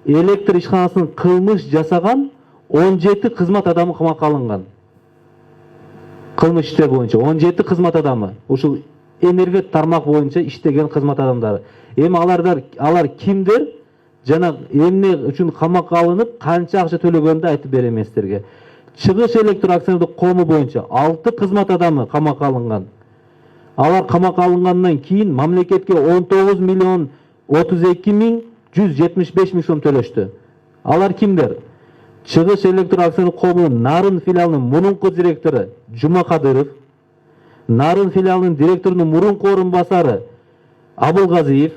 электр ишканасынын кылмыш жасаган 17 кызмат адамы камакка алынган. Кылмыш иштер боюнча 17 кызмат адамы. Ушул энергия тармак боюнча иштеген кызмат адамдары. Эми алар кимдер? Жана эмне үчүн камакка алынып, канча акча төлөгөндү айтып берем силерге. Чыгыш электр акционердик коому боюнча 6 кызмат адамы камакка алынган. Алар камакка алынгандан кийин мамлекетке 19 миллион 32 миң 175 миң сом төлөштү. Алар кимдер? Чыгыш электр акционердик коомунун Нарын филиалынын мурунку директору Жумакадыров, Нарын филиалынын директорунун мурунку орун басары Абылгазиев,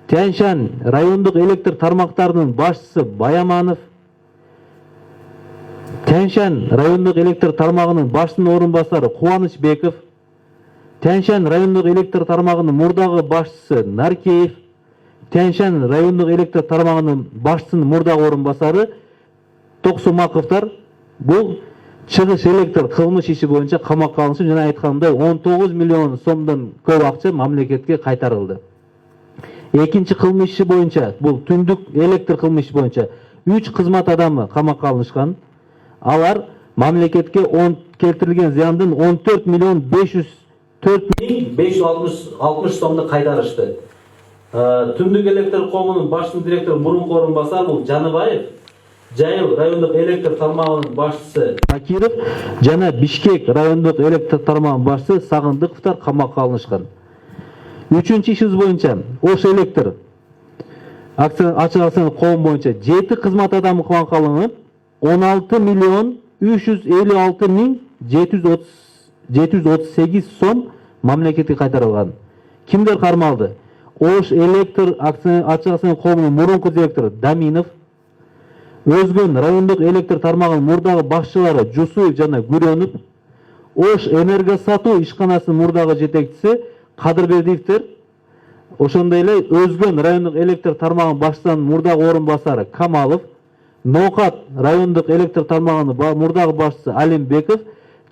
Тянь-Шань райондук электр тармактарынын башчысы Баяманов, Тянь-Шань райондук электр тармагынын башчысынын орун басары Кубанычбеков, Тянь-Шань райондук электр тармагынын мурдагы башчысы Наркеев, Тянь-Шань райондук электр тармагынын башчысынын мурдагы орун басары Токсумаковтар бул чыгыш электр кылмыш иши боюнча камакка алынышып, жана айткандай 19 миллион сомдон көп акча мамлекетке кайтарылды. Экинчи кылмыш иши боюнча, бул түндүк электр кылмыш боюнча 3 кызмат адамы камакка алынышкан. Алар мамлекетке келтирилген зыяндын 14 миллион 504 миң 560 сомду кайтарышты. Түндүк электр коомунун башчысынын директору мурунку орун басары бул Жаныбаев, Жайыл райондук электр тармагынын башчысы Такиров жана Бишкек райондук электр тармагынын башчысы Сагындыковтар камакка алынышкан. Үчүнчү ишибиз боюнча Ош электр ачык акционерлик коом боюнча 7 кызмат адамы камакка алынып, 16 миллион 356 миң 738 сом мамлекетке кайтарылган. Кимдер кармалды? Ош электр ачык акционерлик коомунун мурунку директору Даминов, Өзгөн райондук электр тармагынын мурдагы башчылары Жусуев жана Күрөнүп, Ош энерго сатуу ишканасынын мурдагы жетекчиси Кадырбердиевтер, ошондой эле Өзгөн райондук электр тармагынын башчысынын мурдагы орун басары Камалов, Ноокат райондук электр тармагынын мурдагы башчысы Алимбеков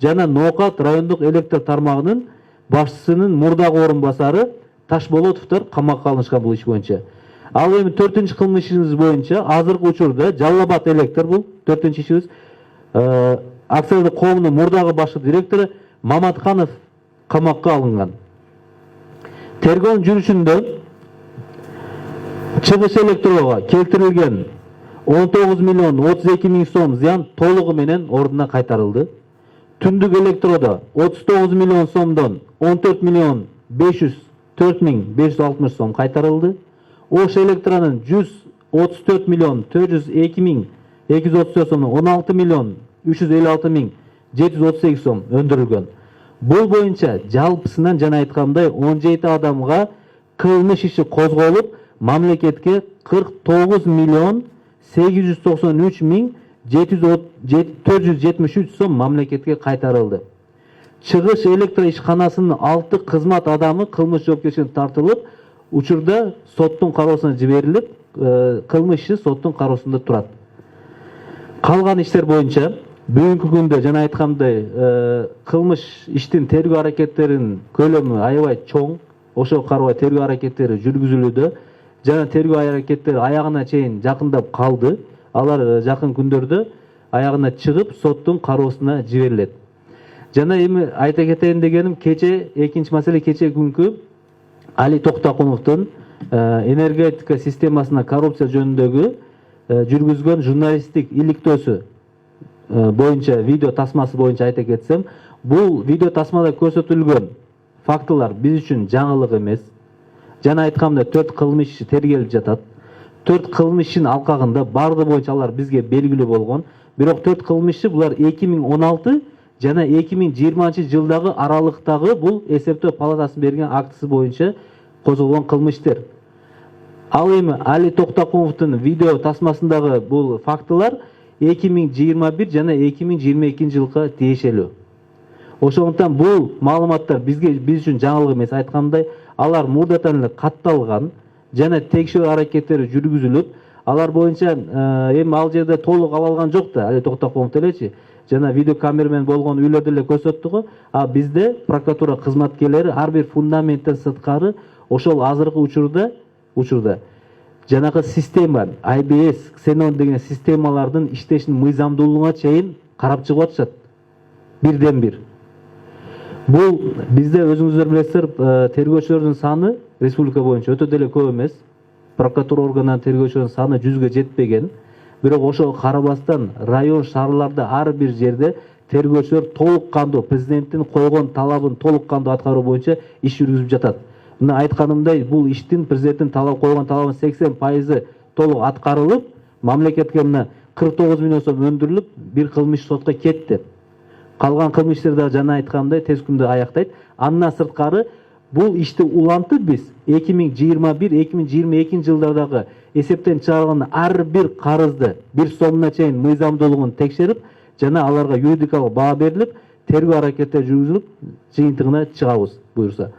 жана Ноокат райондук электр тармагынын башчысынын мурдагы орун басары Ташболотовтор камакка алынышкан бул иш боюнча. Ал эми 4-чү кылмыш ишибиз боюнча азыркы учурда Жалал Абад электр бул 4-чү ишибиз акционерлик коомунун мурдагы башчы директору Маматканов камакка алынган. Тергөө жүрүшүндө чыгыш электрого келтирилген 19 миллион 32 миң сом зыян толугу менен ордуна кайтарылды. Түндүк электродо 39 миллион сомдон 14 миллион 504 миң 560 сом кайтарылды. Ош электронун 134 миллион 402 миң 234 сомдон 16 миллион 356 миң 738 сом өндүрүлгөн. Бул боюнча жалпысынан жана айткандай 17 адамга кылмыш иши козголуп, мамлекетке 49 миллион 893 миң 473 сом мамлекетке кайтарылды. Чыгыш электр ишканасынын 6 кызмат адамы кылмыш жоопкерчиликке тартылып, учурда соттун кароосуна жиберилип, кылмыш иши соттун кароосунда турат. Калган иштер боюнча бүгүнкү күндө жана айткандай кылмыш иштин тергөө аракеттеринин көлөмү аябай чоң. Ошого карабай тергөө аракеттери жүргүзүлүүдө жана тергөө аракеттери аягына чейин жакындап калды. Алар жакын күндөрдө аягына чыгып соттун кароосуна жиберилет. Жана эми айта кетейин дегеним, кече экинчи маселе кече күнкү Али Токтокуновдун энергетика системасына коррупция жөнүндөгү жүргүзгөн журналисттик иликтөөсү боюнча видео тасмасы боюнча айта кетсем, бул видео тасмада көрсөтүлгөн фактылар биз үчүн жаңылык эмес. Жана айткандай 4 кылмыш иши тергелип жатат. 4 кылмыш ишин алкагында барды боюнча алар бизге белгилүү болгон. Бирок 4 кылмыш иши булар 2016 жана 2020 жылдагы аралыктагы бул эсептөө палатасынын берген актысы боюнча козголгон кылмыштер. Ал эми Али Токтокуновдун видео тасмасындагы бул фактылар 2021 жана 2022 жылга тиешелүү. Ошондуктан бул маалыматтар биз үчүн жаңылык эмес. Айткандай, алар мурдатан эле катталган жана текшерүү аракеттери жүргүзүлүп, алар боюнча эми ал жерде толук ала алган жок да, Али Токтокунов делечи. Жана видео камерамен болгон үйлөрдө эле көрсөттү го. А бизде прокуратура кызматкерлери ар бир фундаменттен сырткары ошол азыркы учурда жанагы система IBS, Xenon деген системалардын иштешинин мыйзамдуулугуна чейин карап чыгып атышат. Бирден бир. Бул бизде өзүңүздөр билесиздер, тергөөчүлөрдүн саны республика боюнча өтө деле көп эмес. Прокуратура органынан тергөөчүлөрдүн саны 100га жетпеген. Бирок ошого карабастан район шаарларда ар бир жерде тергөөчүлөр толук кандуу президенттин койгон талабын толук кандуу аткаруу боюнча иш жүргүзүп жатат. Мына айтканымдай, бул иштин президенттин койгон талабынын 80% толук аткарылып, мамлекетке мына 49 миллион сом өндүрүлүп, бир кылмыш сотко кетти. Калган кылмыштар да жана айткандай тез күндө аяктайт. Андан сырткары бул ишти улантып биз 2021-2022 жылдардагы эсептен чыгарылган ар бир карызды бир сомуна чейин мыйзамдуулугун текшерип, жана аларга юридикалык баа берилип, тергөө аракеттери жүргүзүлүп, жыйынтыгына чыгабыз буюрса.